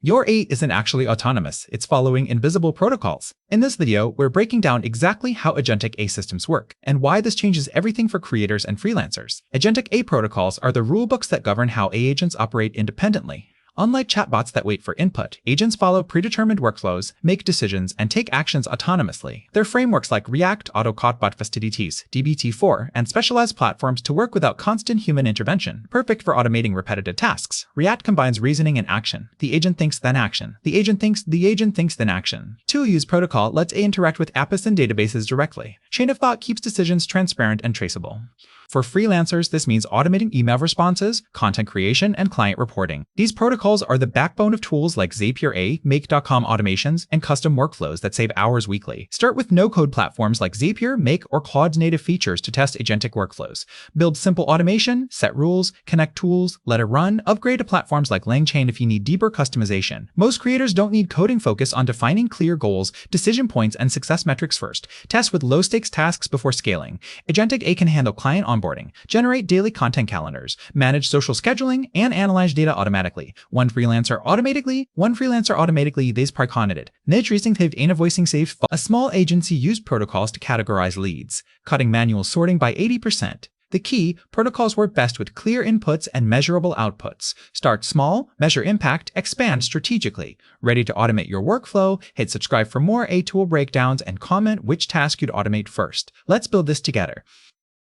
Your A isn't actually autonomous, it's following invisible protocols. In this video, we're breaking down exactly how Agentic A systems work, and why this changes everything for creators and freelancers. Agentic A protocols are the rulebooks that govern how A agents operate independently. Unlike chatbots that wait for input, agents follow predetermined workflows, make decisions, and take actions autonomously. They're frameworks like React, AutoCatBot Facilities, DBT4, and specialized platforms to work without constant human intervention, perfect for automating repetitive tasks. React combines reasoning and action. The agent thinks, then action. The agent thinks, then action. Two-use protocol lets A interact with apps and databases directly. Chain of thought keeps decisions transparent and traceable. For freelancers, this means automating email responses, content creation, and client reporting. These protocols are the backbone of tools like Zapier A, Make.com automations, and custom workflows that save hours weekly. Start with no-code platforms like Zapier, Make, or Claude's native features to test agentic workflows. Build simple automation, set rules, connect tools, let it run, upgrade to platforms like LangChain if you need deeper customization. Most creators don't need coding focus on defining clear goals, decision points, and success metrics first. Test with low-stakes tasks before scaling. Agentic A can handle client onboarding, generate daily content calendars, manage social scheduling, and analyze data automatically. One freelancer automatically these preconnated. Nedrissing eine voicing safe. A small agency used protocols to categorize leads, cutting manual sorting by 80%. The key, protocols work best with clear inputs and measurable outputs. Start small, measure impact, expand strategically. Ready to automate your workflow? Hit subscribe for more A tool breakdowns and comment which task you'd automate first. Let's build this together.